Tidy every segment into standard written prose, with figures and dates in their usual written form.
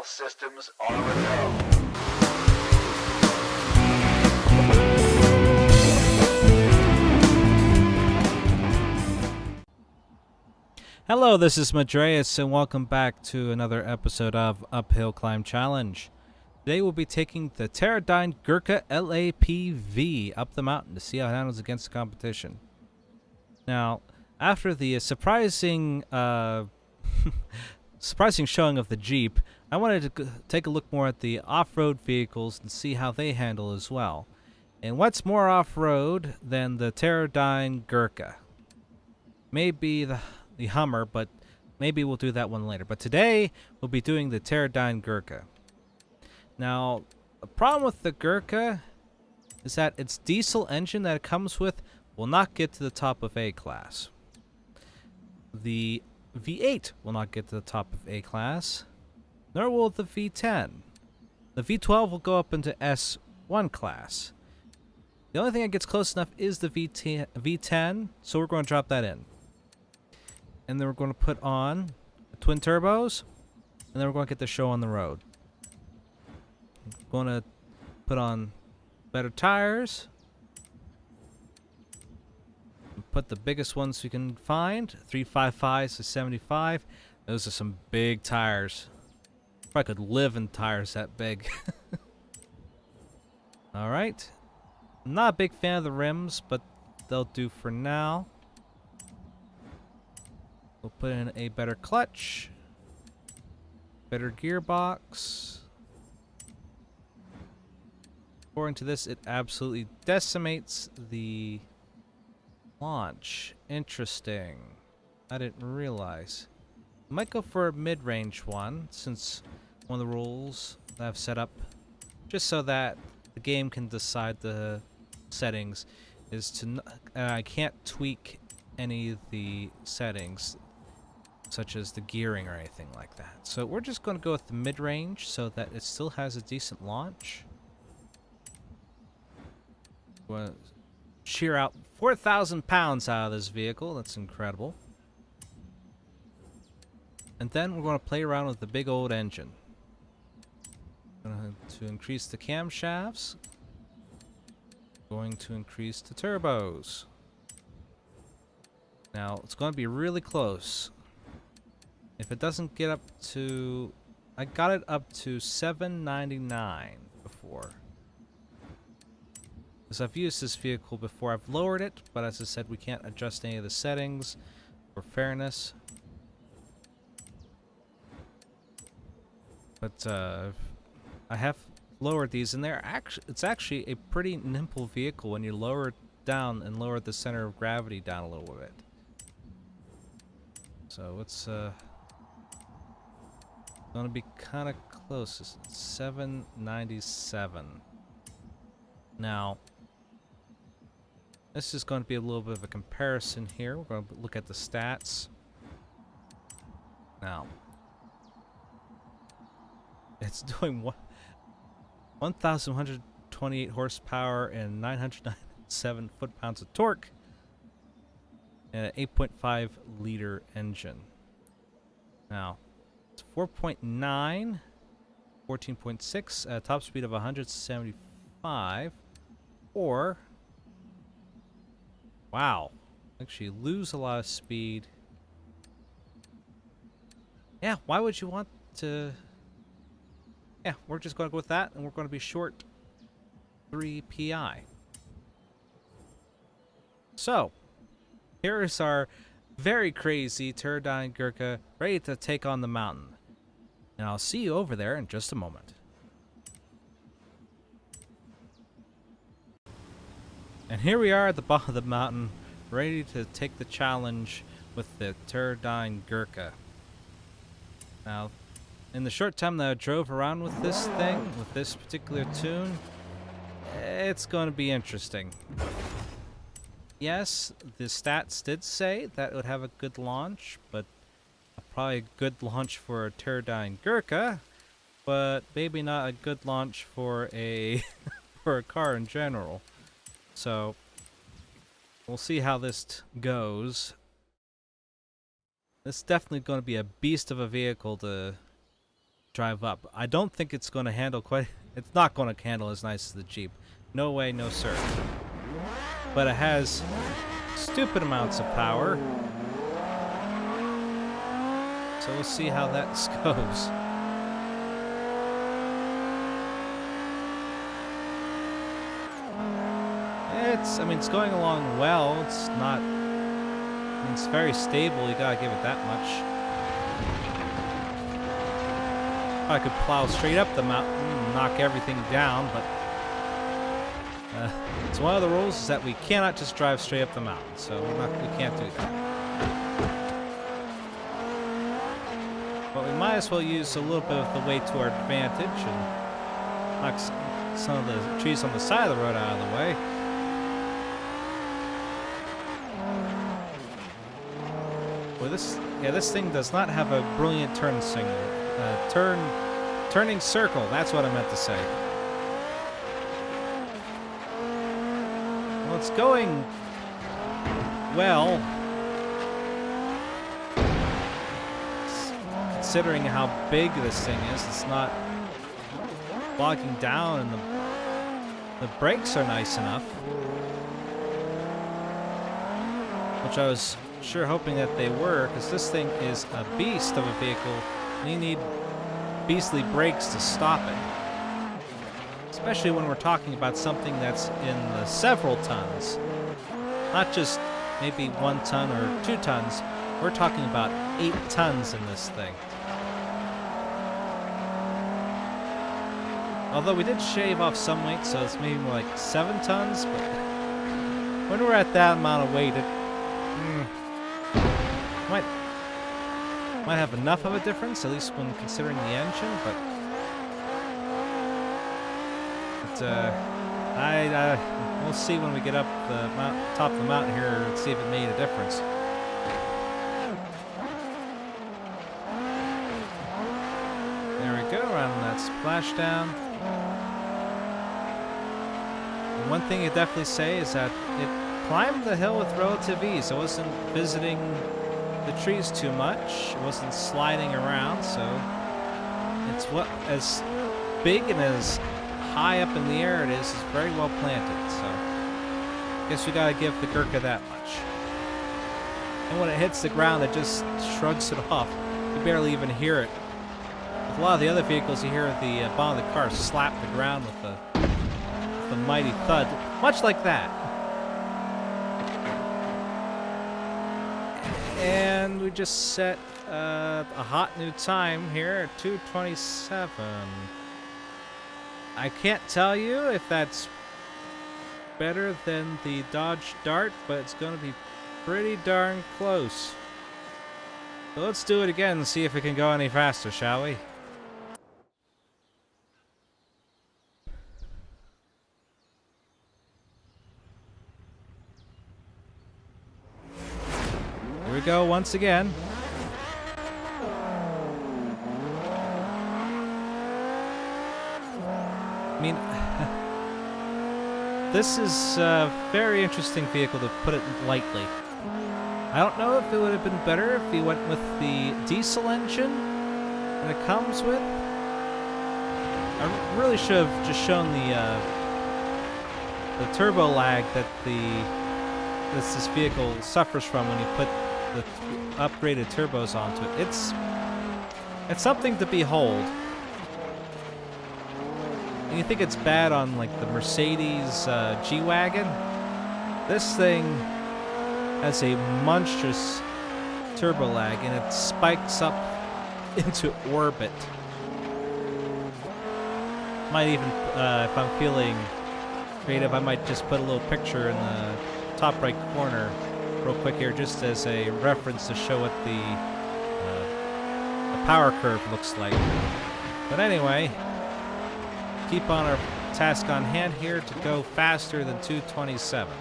All systems are a go. Hello, this is Madreus, and welcome back to another episode of Uphill Climb Challenge. Today we'll be taking the Terradyne Gurkha LAPV up the mountain to see how it handles against the competition. Now, after the surprising showing of the Jeep, I wanted to take a look more at the off-road vehicles and see how they handle as well. And what's more off-road than the Terradyne Gurkha? Maybe the Hummer, but maybe we'll do that one later. But today, we'll be doing the Terradyne Gurkha. Now, the problem with the Gurkha is that its diesel engine that it comes with will not get to the top of A class. The V8 will not get to the top of A class, nor will the V10. The V12 will go up into S1 class. The only thing that gets close enough is the V10, so we're going to drop that in. And then we're going to put on the twin turbos, and then we're going to get the show on the road. We're going to put on better tires. Put the biggest ones we can find, 355s to 75. Those are some big tires. If I could live in tires that big. Alright. I'm not a big fan of the rims, but they'll do for now. We'll put in a better clutch, better gearbox. According to this, it absolutely decimates the launch. Interesting. I didn't realize. I might go for a mid-range one, since one of the rules that I've set up, just so that the game can decide the settings, is to I can't tweak any of the settings, such as the gearing or anything like that. So we're just going to go with the mid-range so that it still has a decent launch. We're going to shear out 4,000 pounds out of this vehicle. That's incredible. And then we're going to play around with the big old engine. Going to increase the camshafts. Going to increase the turbos. Now, it's going to be really close. If it doesn't get up to... I got it up to 799 before. Because I've used this vehicle before. I've lowered it, but as I said, we can't adjust any of the settings for fairness. But I have lowered these, and it's actually a pretty nimble vehicle when you lower it down and lower the center of gravity down a little bit. So it's gonna be kind of close. It's 797. Now, this is going to be a little bit of a comparison here. We're going to look at the stats. Now, it's doing 1,128 horsepower and 997 foot-pounds of torque, and an 8.5 liter engine. Now, it's 4.9, 14.6, top speed of 175, or, wow, actually lose a lot of speed. Yeah, why would you want to? Yeah, we're just going to go with that, and we're going to be short 3 PI. So, here is our very crazy Terradyne Gurkha ready to take on the mountain. And I'll see you over there in just a moment. And here we are at the bottom of the mountain, ready to take the challenge with the Terradyne Gurkha. Now, in the short time that I drove around with this thing, with this particular tune, it's going to be interesting. Yes, the stats did say that it would have a good launch, but probably a good launch for a Terradyne Gurkha, but maybe not a good launch for a for a car in general. So we'll see how this goes. This is definitely going to be a beast of a vehicle to drive up. I don't think it's going to handle quite... It's not going to handle as nice as the Jeep. No way, no sir. But it has stupid amounts of power. So we'll see how that goes. I mean, it's going along well. It's not... I mean, it's very stable. You gotta give it that much. I could plow straight up the mountain and knock everything down, but it's one of the rules is that we cannot just drive straight up the mountain, so we can't do that. But we might as well use a little bit of the weight to our advantage and knock some of the trees on the side of the road out of the way. Well, this thing does not have a brilliant turn signal. Turning circle, that's what I meant to say. Well, it's going well. Considering how big this thing is, it's not bogging down, and the brakes are nice enough. Which I was sure hoping that they were, because this thing is a beast of a vehicle, and you need beastly brakes to stop it. Especially when we're talking about something that's in the several tons. Not just maybe 1 ton or 2 tons. We're talking about 8 tons in this thing. Although we did shave off some weight, so it's maybe more like 7 tons, but when we're at that amount of weight, it might have enough of a difference, at least when considering the engine, but we'll see when we get up the top of the mountain here and see if it made a difference. There we go, around that splashdown. And one thing you definitely say is that it climbed the hill with relative ease. I wasn't visiting the trees too much. It wasn't sliding around, so it's as big and as high up in the air it is very well planted. So I guess we gotta give the Gurkha that much. And when it hits the ground, it just shrugs it off. You barely even hear it. With a lot of the other vehicles, you hear the bottom of the car slap the ground with a mighty thud, much like that. And we just set a hot new time here at 2:27. I can't tell you if that's better than the Dodge Dart, but it's going to be pretty darn close. So let's do it again and see if we can go any faster, shall we? Here we go once again. I mean, this is a very interesting vehicle, to put it lightly. I don't know if it would have been better if we went with the diesel engine that it comes with. I really should have just shown the turbo lag that this vehicle suffers from when you put the upgraded turbos onto it. It's something to behold. And you think it's bad on like the Mercedes G-Wagon? This thing has a monstrous turbo lag, and it spikes up into orbit. Might even, if I'm feeling creative, I might just put a little picture in the top right corner real quick here, just as a reference to show what the power curve looks like. But anyway, keep on our task on hand here to go faster than 227.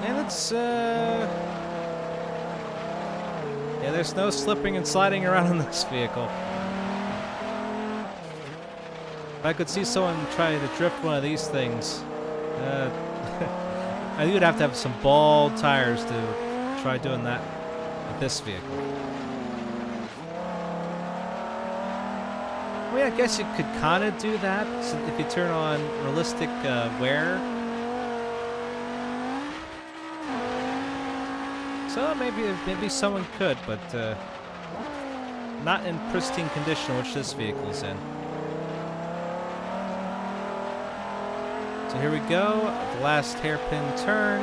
And it's yeah, there's no slipping and sliding around in this vehicle. If I could see someone try to drift one of these things, I would have to have some bald tires to try doing that with this vehicle. I mean, I guess you could kind of do that so if you turn on realistic wear. So maybe someone could, but not in pristine condition, which this vehicle's in. So here we go, the last hairpin turn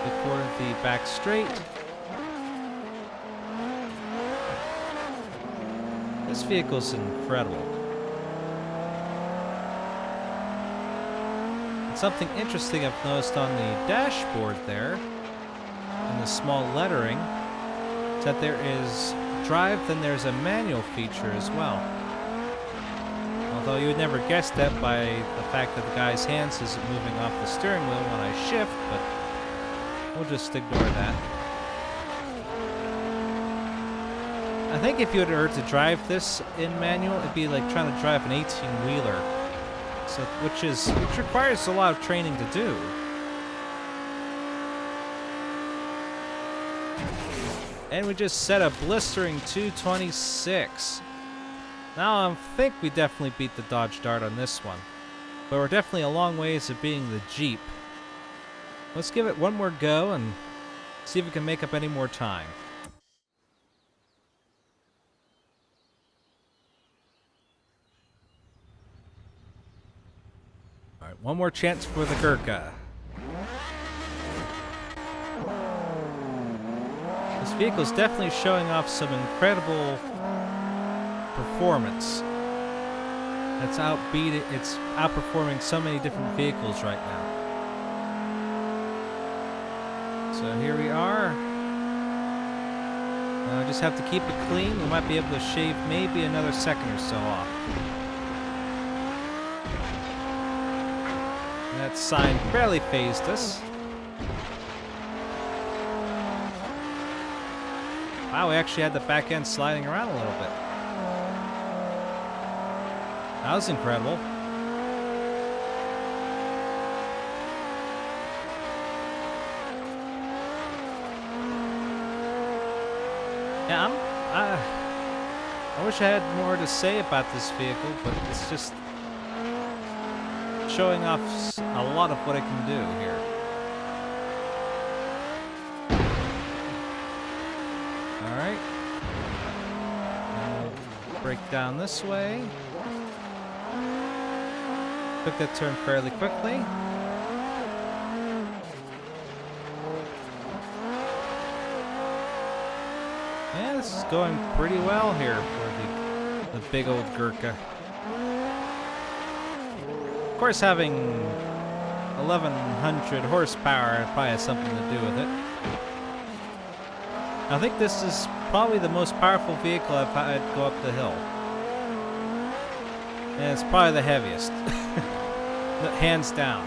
before the back straight. This vehicle's incredible. And something interesting I've noticed on the dashboard there, in the small lettering, is that there is drive, then there's a manual feature as well. Although you would never guess that by the fact that the guy's hands isn't moving off the steering wheel when I shift, but we'll just ignore that. I think if you were to drive this in manual, it'd be like trying to drive an 18-wheeler, so which requires a lot of training to do. And we just set a blistering 226. Now I think we definitely beat the Dodge Dart on this one, but we're definitely a long ways of being the Jeep. Let's give it one more go and see if we can make up any more time. All right, one more chance for the Gurkha. This vehicle is definitely showing off some incredible performance. It's outperforming so many different vehicles right now. So here we are. Now I just have to keep it clean. We might be able to shave maybe another second or so off. That sign barely phased us. Wow, we actually had the back end sliding around a little bit. That was incredible. Yeah, I wish I had more to say about this vehicle, but it's just showing off a lot of what it can do here. Alright. Break down this way. Took that turn fairly quickly. Yeah, this is going pretty well here for the big old Gurkha. Of course, having 1100 horsepower probably has something to do with it. I think this is probably the most powerful vehicle I've had go up the hill. And it's probably the heaviest. Hands down.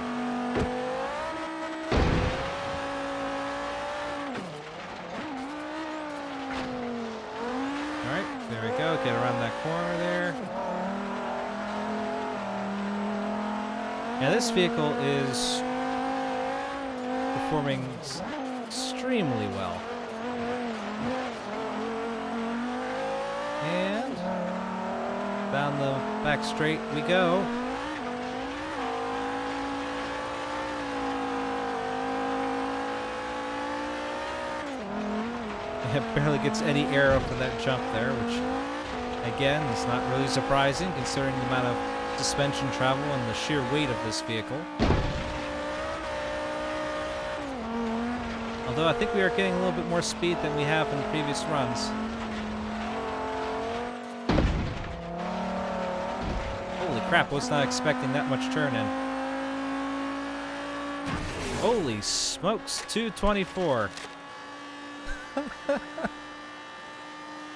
Alright, there we go. Get around that corner there. Yeah, this vehicle is performing extremely well. And down the back straight we go. It barely gets any air over that jump there, which, again, is not really surprising considering the amount of suspension travel and the sheer weight of this vehicle. Although I think we are getting a little bit more speed than we have in previous runs. Holy crap, I was not expecting that much turn in. Holy smokes, 224.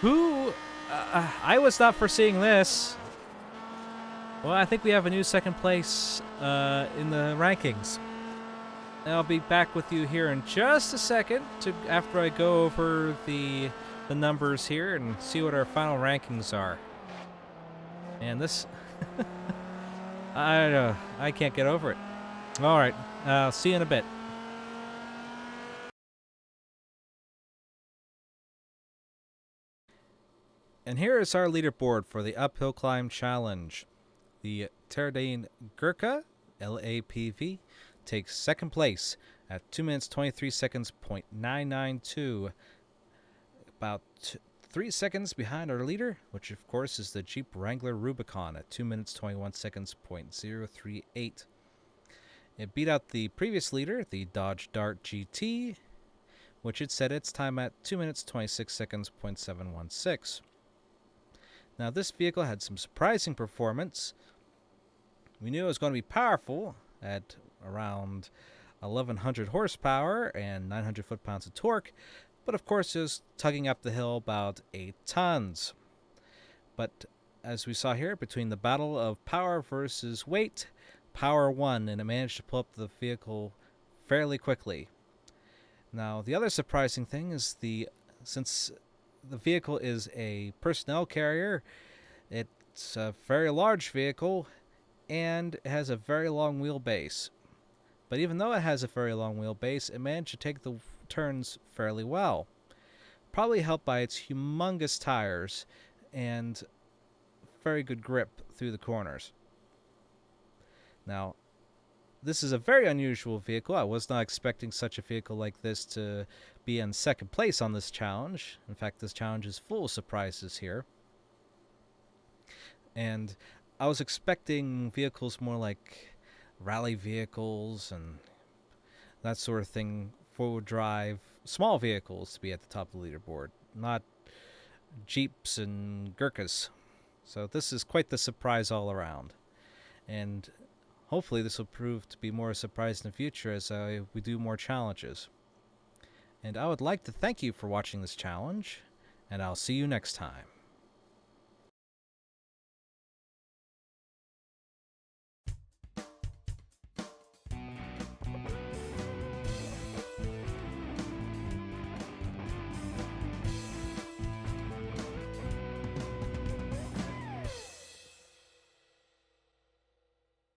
Who? I was not foreseeing this. Well, I think we have a new second place in the rankings. And I'll be back with you here in just a second after I go over the numbers here and see what our final rankings are. And this, I can't get over it. All right, I'll see you in a bit. And here is our leaderboard for the uphill climb challenge. The Terradyne Gurkha, LAPV, takes second place at 2 minutes 23 seconds .992, about 3 seconds behind our leader, which of course is the Jeep Wrangler Rubicon at 2 minutes 21 seconds .038. It beat out the previous leader, the Dodge Dart GT, which had set its time at 2 minutes 26 seconds .716. Now this vehicle had some surprising performance. We knew it was going to be powerful at around 1100 horsepower and 900 foot-pounds of torque, but of course it was tugging up the hill about 8 tons. But as we saw here, between the battle of power versus weight, power won, and it managed to pull up the vehicle fairly quickly. Now the other surprising thing is since the vehicle is a personnel carrier, it's a very large vehicle and it has a very long wheelbase. But even though it has a very long wheelbase, it managed to take the turns fairly well. Probably helped by its humongous tires and very good grip through the corners. Now, this is a very unusual vehicle. I was not expecting such a vehicle like this to be in second place on this challenge. In fact, this challenge is full of surprises here. And I was expecting vehicles more like rally vehicles and that sort of thing, four-wheel drive, small vehicles to be at the top of the leaderboard, not Jeeps and Gurkhas. So this is quite the surprise all around. And hopefully this will prove to be more a surprise in the future as we do more challenges. And I would like to thank you for watching this challenge, and I'll see you next time.